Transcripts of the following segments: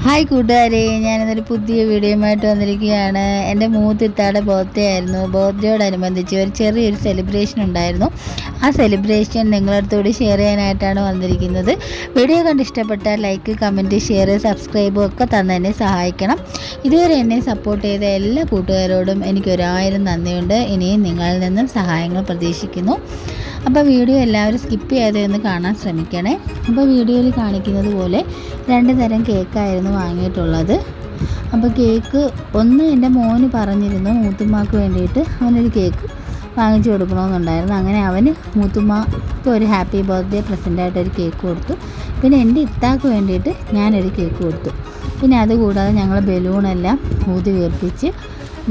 Hi കൂട്ടുകാരെ, ഞാനിന്നൊരു പുതിയ വീഡിയോയുമായിട്ട് വന്നിരിക്കുകയാണ്. എൻ്റെ മൂത്തിത്താടെ ബർത്ത്ഡേ ആയിരുന്നു. ബർത്ത്ഡേയോടനുബന്ധിച്ച് ഒരു ചെറിയൊരു സെലിബ്രേഷൻ ഉണ്ടായിരുന്നു. ആ സെലിബ്രേഷൻ നിങ്ങളടുത്തോട് ഷെയർ ചെയ്യാനായിട്ടാണ് വന്നിരിക്കുന്നത്. വീഡിയോ കണ്ട് ഇഷ്ടപ്പെട്ടാൽ ലൈക്ക്, കമൻറ്റ്, ഷെയർ, സബ്സ്ക്രൈബും ഒക്കെ തന്നെ എന്നെ സഹായിക്കണം. ഇതുവരെ എന്നെ സപ്പോർട്ട് ചെയ്ത എല്ലാ കൂട്ടുകാരോടും എനിക്കൊരായിരം നന്ദിയുണ്ട്. ഇനിയും നിങ്ങളിൽ നിന്നും സഹായങ്ങൾ പ്രതീക്ഷിക്കുന്നു. അപ്പോൾ വീഡിയോ എല്ലാവരും സ്കിപ്പ് ചെയ്യാതെ ഒന്ന് കാണാൻ ശ്രമിക്കണേ. അപ്പോൾ വീഡിയോയിൽ കാണിക്കുന്നത് പോലെ 2 തരം കേക്കായിരുന്നു വാങ്ങിയിട്ടുള്ളത്. അപ്പോൾ കേക്ക് ഒന്ന് എൻ്റെ മോന് പറഞ്ഞിരുന്നു മൂത്തുമ്മാക്ക് വേണ്ടിയിട്ട് അവനൊരു കേക്ക് വാങ്ങിച്ചു കൊടുക്കണമെന്നുണ്ടായിരുന്നു. അങ്ങനെ അവന് മൂത്തുമ്മക്ക് ഒരു ഹാപ്പി ബർത്ത്ഡേ പ്രസൻറ്റായിട്ടൊരു കേക്ക് കൊടുത്തു. പിന്നെ എൻ്റെ ഇത്താക്ക് വേണ്ടിയിട്ട് ഞാനൊരു കേക്ക് കൊടുത്തു. പിന്നെ അതുകൂടാതെ ഞങ്ങൾ ബലൂണെല്ലാം ഊതി വീർപ്പിച്ച്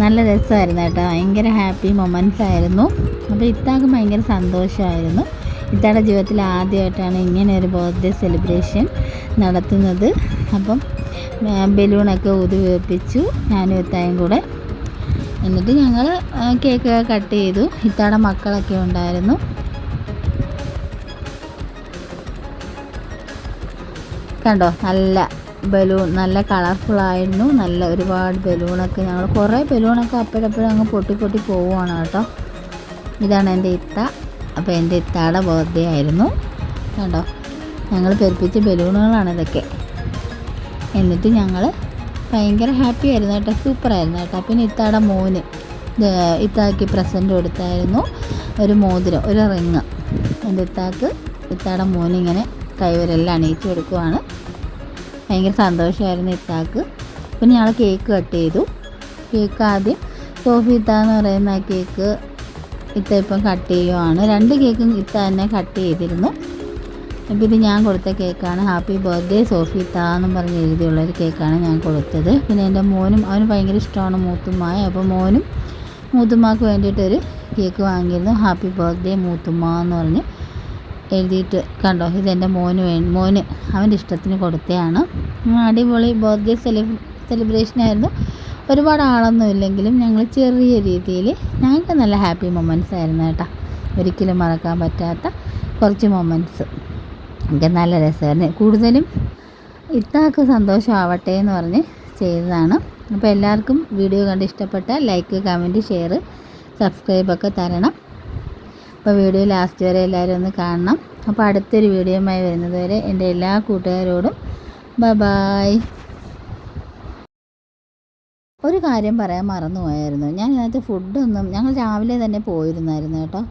നല്ല രസമായിരുന്നു കേട്ടോ. ഭയങ്കര ഹാപ്പി മൊമെൻറ്റ്സ് ആയിരുന്നു. അപ്പോൾ ഇത്താക്ക് ഭയങ്കര സന്തോഷമായിരുന്നു. ഇത്താടെ ജീവിതത്തിൽ ആദ്യമായിട്ടാണ് ഇങ്ങനെ ഒരു ബർത്ത്ഡേ സെലിബ്രേഷൻ നടത്തുന്നത്. അപ്പം ബലൂണൊക്കെ ഊതി വീർപ്പിച്ചു ഞാനും ഇത്തായും കൂടെ. എന്നിട്ട് ഞങ്ങൾ കേക്ക് കട്ട് ചെയ്തു. ഇത്താടെ മക്കളൊക്കെ ഉണ്ടായിരുന്നു. കണ്ടോ, നല്ല ബലൂൺ, നല്ല കളർഫുള്ളായിരുന്നു. നല്ല ഒരുപാട് ബലൂണൊക്കെ ഞങ്ങൾ കുറേ ബലൂണൊക്കെ അപ്പോഴപ്പോഴും അങ്ങ് പൊട്ടി പോവുകയാണ് കേട്ടോ. ഇതാണ് എൻ്റെ ഇത്ത. അപ്പോൾ എൻ്റെ ഇത്താടെ ബർത്ത്ഡേ ആയിരുന്നു. കണ്ടോ, ഞങ്ങൾ പെരുപ്പിച്ച ബലൂണുകളാണ് ഇതൊക്കെ. എന്നിട്ട് ഞങ്ങൾ ഭയങ്കര ഹാപ്പി ആയിരുന്നു കേട്ടോ. സൂപ്പറായിരുന്നു കേട്ടോ. പിന്നെ ഇത്താടെ മോന് ഇത്താക്ക് പ്രസൻറ്റ് കൊടുത്തായിരുന്നു. ഒരു മോതിരം, ഒരു റിങ്. എൻ്റെ ഇത്താടെ മോനിങ്ങനെ കൈവരെല്ലാം അണിയിച്ച് കൊടുക്കുവാണ്. ഭയങ്കര സന്തോഷമായിരുന്നു ഇത്താക്ക്. പിന്നെ ഞങ്ങൾ കേക്ക് കട്ട് ചെയ്തു. കേക്ക് ആദ്യം സോഫിത്ത എന്ന് പറയുന്ന ആ കേക്ക് ഇത്ത ഇപ്പം കട്ട് ചെയ്യുവാണ്. 2 കേക്കും ഇത്ത തന്നെ കട്ട് ചെയ്തിരുന്നു. ഇപ്പം ഇത് ഞാൻ കൊടുത്ത കേക്കാണ്. ഹാപ്പി ബർത്ത്ഡേ സോഫിത്ത എന്നും പറഞ്ഞ് എഴുതിയുള്ളൊരു കേക്കാണ് ഞാൻ കൊടുത്തത്. പിന്നെ എൻ്റെ മോനും, അവന് ഭയങ്കര ഇഷ്ടമാണ് മൂത്തുമ്മായ. അപ്പോൾ മോനും മൂത്തുമ്മാക്ക് വേണ്ടിയിട്ടൊരു കേക്ക് വാങ്ങിയിരുന്നു. ഹാപ്പി ബർത്ത്ഡേ മൂത്തുമ്മ എന്ന് പറഞ്ഞ് എഴുതിയിട്ട്. കണ്ടോ, ഇതെൻ്റെ മോന് അവൻ്റെ ഇഷ്ടത്തിന് കൊടുത്തതാണ്. അടിപൊളി ബർത്ത്ഡേ സെലിബ്രേഷനായിരുന്നു. ഒരുപാട് ആളൊന്നും ഇല്ലെങ്കിലും ഞങ്ങൾ ചെറിയ രീതിയിൽ ഞങ്ങൾക്ക് നല്ല ഹാപ്പി മൊമെൻറ്റ്സ് ആയിരുന്നു കേട്ടോ. ഒരിക്കലും മറക്കാൻ പറ്റാത്ത കുറച്ച് മൊമെൻറ്റ്സ്. എനിക്ക് നല്ല രസമായിരുന്നു. കൂടുതലും ഇത്താക്ക് സന്തോഷമാവട്ടെ എന്ന് പറഞ്ഞ് ചെയ്തതാണ്. അപ്പോൾ എല്ലാവർക്കും വീഡിയോ കണ്ട് ഇഷ്ടപ്പെട്ടാൽ ലൈക്ക്, കമൻറ്റ്, ഷെയർ, സബ്സ്ക്രൈബൊക്കെ തരണം. അപ്പോൾ വീഡിയോ ലാസ്റ്റ് വരെ എല്ലാവരും ഒന്ന് കാണണം. അപ്പോൾ അടുത്തൊരു വീഡിയോയുമായി വരുന്നത് വരെ എൻ്റെ എല്ലാ കൂട്ടുകാരോടും ബൈ. ഒരു കാര്യം പറയാൻ മറന്നുപോയായിരുന്നു. ഞാൻ ഇതിനകത്ത് ഫുഡൊന്നും, ഞങ്ങൾ രാവിലെ തന്നെ പോയിരുന്നായിരുന്നു കേട്ടോ.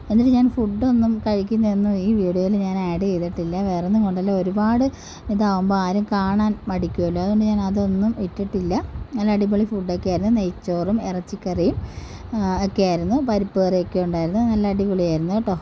എന്നിട്ട് ഞാൻ ഫുഡൊന്നും കഴിക്കുന്നതൊന്നും ഈ വീഡിയോയിൽ ഞാൻ ആഡ് ചെയ്തിട്ടില്ല. വേറെ ഒന്നും കൊണ്ടല്ല, ഒരുപാട് ഇതാകുമ്പോൾ ആരും കാണാൻ മടിക്കുമല്ലോ. അതുകൊണ്ട് ഞാൻ അതൊന്നും ഇട്ടിട്ടില്ല. നല്ല അടിപൊളി ഫുഡൊക്കെ ആയിരുന്നു. നെയ്ച്ചോറും ഇറച്ചിക്കറിയും ഒക്കെ ആയിരുന്നു. പരിപ്പ് കറിയൊക്കെ ഉണ്ടായിരുന്നു. നല്ല അടിപൊളിയായിരുന്നു കേട്ടോ.